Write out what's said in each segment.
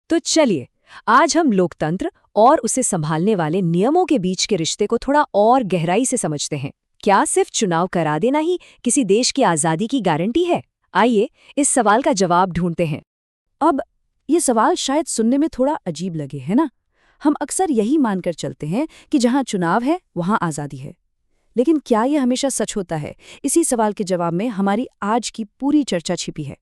तो चलिए, आज हम लोकतंत्र और उसे संभालने वाले नियमों के बीच के रिश्ते को थोड़ा और गहराई से समझते हैं। क्या सिर्फ चुनाव करा देना ही किसी देश की आज़ादी की गारंटी है? आइए इस सवाल का जवाब ढूंढते हैं। अब ये सवाल शायद सुनने में थोड़ा अजीब लगे, है ना? हम अक्सर यही मानकर चलते हैं कि जहां चुनाव है वहां आज़ादी है। लेकिन क्या ये हमेशा सच होता है? इसी सवाल के जवाब में हमारी आज की पूरी चर्चा छिपी है।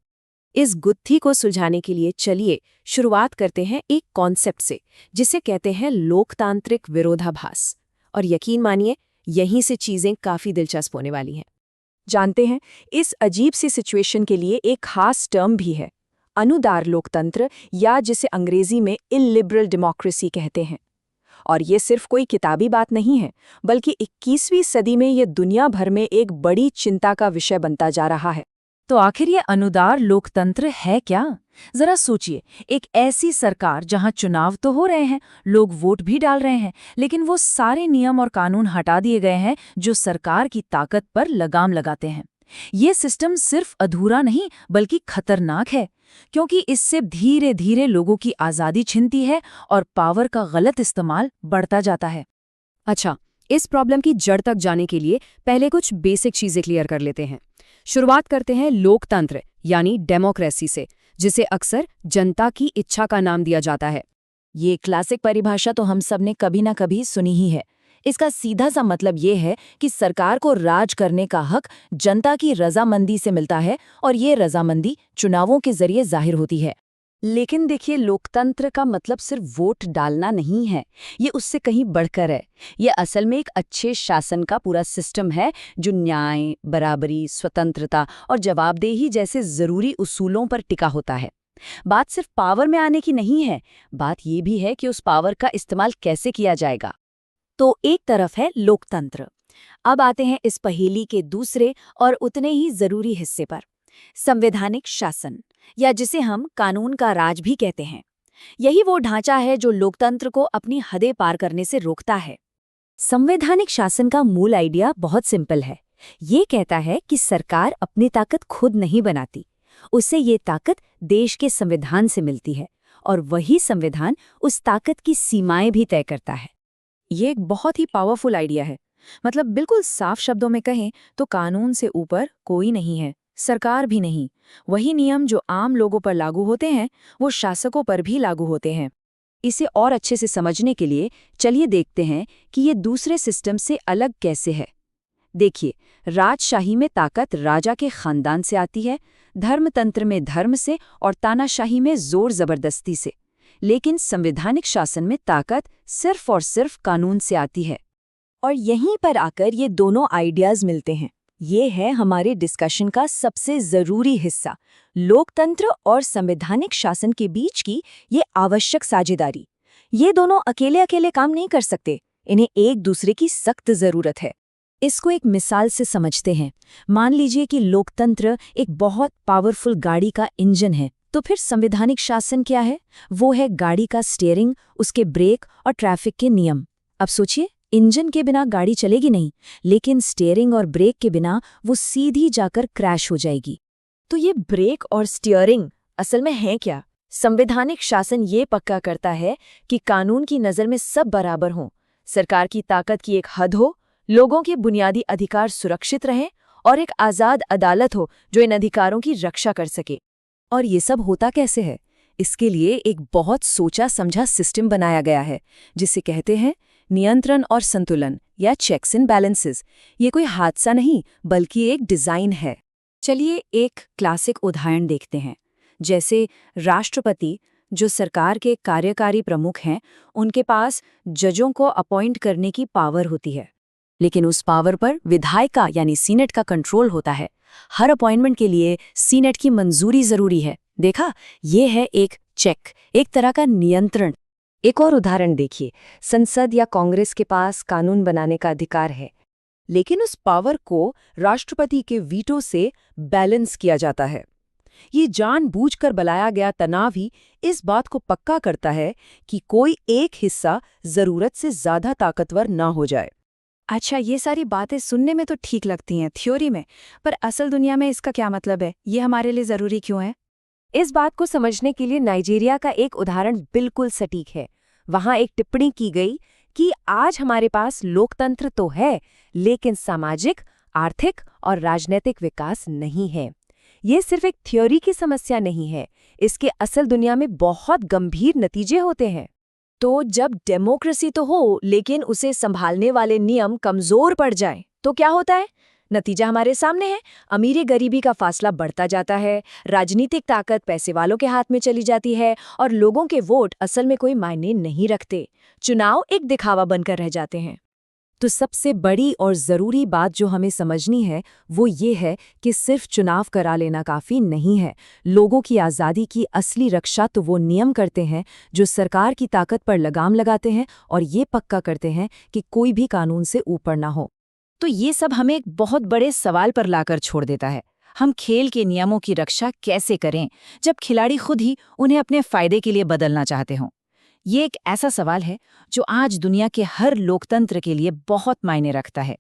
इस गुत्थी को सुलझाने के लिए चलिए शुरुआत करते हैं एक कॉन्सेप्ट से, जिसे कहते हैं लोकतांत्रिक विरोधाभास। और यकीन मानिए, यहीं से चीजें काफी दिलचस्प होने वाली हैं। जानते हैं, इस अजीब सी सिचुएशन के लिए एक खास टर्म भी है, अनुदार लोकतंत्र, या जिसे अंग्रेजी में इलिबरल डेमोक्रेसी कहते हैं। और ये सिर्फ कोई किताबी बात नहीं है, बल्कि 21वीं सदी में ये दुनिया भर में एक बड़ी चिंता का विषय बनता जा रहा है। तो आखिर ये अनुदार लोकतंत्र है क्या? जरा सोचिए, एक ऐसी सरकार जहां चुनाव तो हो रहे हैं, लोग वोट भी डाल रहे हैं, लेकिन वो सारे नियम और कानून हटा दिए गए हैं जो सरकार की ताकत पर लगाम लगाते हैं। ये सिस्टम सिर्फ अधूरा नहीं बल्कि खतरनाक है, क्योंकि इससे धीरे धीरे लोगों की आज़ादी छिनती है और पावर का गलत इस्तेमाल बढ़ता जाता है। अच्छा, इस प्रॉब्लम की जड़ तक जाने के लिए पहले कुछ बेसिक चीजें क्लियर कर लेते हैं। शुरुआत करते हैं लोकतंत्र यानी डेमोक्रेसी से, जिसे अक्सर जनता की इच्छा का नाम दिया जाता है। ये क्लासिक परिभाषा तो हम सब ने कभी ना कभी सुनी ही है। इसका सीधा सा मतलब ये है कि सरकार को राज करने का हक जनता की रजामंदी से मिलता है और ये रजामंदी चुनावों के जरिए जाहिर होती है। लेकिन देखिए, लोकतंत्र का मतलब सिर्फ वोट डालना नहीं है, ये उससे कहीं बढ़कर है। ये असल में एक अच्छे शासन का पूरा सिस्टम है, जो न्याय, बराबरी, स्वतंत्रता और जवाबदेही जैसे जरूरी उसूलों पर टिका होता है। बात सिर्फ पावर में आने की नहीं है, बात ये भी है कि उस पावर का इस्तेमाल कैसे किया जाएगा। तो एक तरफ है लोकतंत्र। अब आते हैं इस पहेली के दूसरे और उतने ही जरूरी हिस्से पर, संवैधानिक शासन, या जिसे हम कानून का राज भी कहते हैं। यही वो ढांचा है जो लोकतंत्र को अपनी हदें पार करने से रोकता है। संवैधानिक शासन का मूल आइडिया बहुत सिंपल है। ये कहता है कि सरकार अपनी ताकत खुद नहीं बनाती, उसे ये ताकत देश के संविधान से मिलती है, और वही संविधान उस ताकत की सीमाएं भी तय करता है। ये एक बहुत ही पावरफुल आइडिया है। मतलब बिल्कुल साफ शब्दों में कहें तो कानून से ऊपर कोई नहीं है, सरकार भी नहीं। वही नियम जो आम लोगों पर लागू होते हैं वो शासकों पर भी लागू होते हैं। इसे और अच्छे से समझने के लिए चलिए देखते हैं कि ये दूसरे सिस्टम से अलग कैसे है। देखिए, राजशाही में ताकत राजा के खानदान से आती है, धर्मतंत्र में धर्म से और तानाशाही में जोर जबरदस्ती से। लेकिन संवैधानिक शासन में ताकत सिर्फ और सिर्फ कानून से आती है। और यहीं पर आकर ये दोनों आइडियाज मिलते हैं। ये है हमारे डिस्कशन का सबसे जरूरी हिस्सा, लोकतंत्र और संवैधानिक शासन के बीच की ये आवश्यक साझेदारी। ये दोनों अकेले अकेले काम नहीं कर सकते, इन्हें एक दूसरे की सख्त जरूरत है। इसको एक मिसाल से समझते हैं। मान लीजिए कि लोकतंत्र एक बहुत पावरफुल गाड़ी का इंजन है, तो फिर संवैधानिक शासन क्या है? वो है गाड़ी का स्टीयरिंग, उसके ब्रेक और ट्रैफिक के नियम। अब सोचिए, इंजन के बिना गाड़ी चलेगी नहीं, लेकिन स्टीयरिंग और ब्रेक के बिना वो सीधी जाकर क्रैश हो जाएगी। तो ये ब्रेक और स्टीयरिंग असल में है क्या? संवैधानिक शासन ये पक्का करता है कि कानून की नज़र में सब बराबर हों, सरकार की ताकत की एक हद हो, लोगों के बुनियादी अधिकार सुरक्षित रहें और एक आज़ाद अदालत हो जो इन अधिकारों की रक्षा कर सके। और ये सब होता कैसे है? इसके लिए एक बहुत सोचा समझा सिस्टम बनाया गया है, जिसे कहते हैं नियंत्रण और संतुलन, या चेक्स एंड बैलेंसेस। ये कोई हादसा नहीं बल्कि एक डिज़ाइन है। चलिए एक क्लासिक उदाहरण देखते हैं। जैसे राष्ट्रपति, जो सरकार के कार्यकारी प्रमुख हैं, उनके पास जजों को अपॉइंट करने की पावर होती है, लेकिन उस पावर पर विधायिका यानी सीनेट का कंट्रोल होता है। हर अपॉइंटमेंट के लिए सीनेट की मंजूरी जरूरी है। देखा, ये है एक चेक, एक तरह का नियंत्रण। एक और उदाहरण देखिए, संसद या कांग्रेस के पास कानून बनाने का अधिकार है, लेकिन उस पावर को राष्ट्रपति के वीटो से बैलेंस किया जाता है। ये जानबूझकर बनाया गया तनाव ही इस बात को पक्का करता है कि कोई एक हिस्सा जरूरत से ज्यादा ताकतवर ना हो जाए। अच्छा, ये सारी बातें सुनने में तो ठीक लगती हैं थ्योरी में, पर असल दुनिया में इसका क्या मतलब है? ये हमारे लिए ज़रूरी क्यों है? इस बात को समझने के लिए नाइजीरिया का एक उदाहरण बिल्कुल सटीक है। वहां एक टिप्पणी की गई कि आज हमारे पास लोकतंत्र तो है, लेकिन सामाजिक, आर्थिक और राजनीतिक विकास नहीं है। ये सिर्फ एक थ्योरी की समस्या नहीं है, इसके असल दुनिया में बहुत गंभीर नतीजे होते हैं। तो जब डेमोक्रेसी तो हो, लेकिन उसे संभालने वाले नियम कमजोर पड़ जाएं, तो क्या होता है? नतीजा हमारे सामने है। अमीरी गरीबी का फासला बढ़ता जाता है, राजनीतिक ताकत पैसे वालों के हाथ में चली जाती है और लोगों के वोट असल में कोई मायने नहीं रखते। चुनाव एक दिखावा बनकर रह जाते हैं। तो सबसे बड़ी और ज़रूरी बात जो हमें समझनी है वो ये है कि सिर्फ चुनाव करा लेना काफ़ी नहीं है। लोगों की आज़ादी की असली रक्षा तो वो नियम करते हैं जो सरकार की ताकत पर लगाम लगाते हैं और ये पक्का करते हैं कि कोई भी कानून से ऊपर ना हो। तो ये सब हमें एक बहुत बड़े सवाल पर लाकर छोड़ देता है। हम खेल के नियमों की रक्षा कैसे करें जब खिलाड़ी खुद ही उन्हें अपने फायदे के लिए बदलना चाहते हों? ये एक ऐसा सवाल है जो आज दुनिया के हर लोकतंत्र के लिए बहुत मायने रखता है।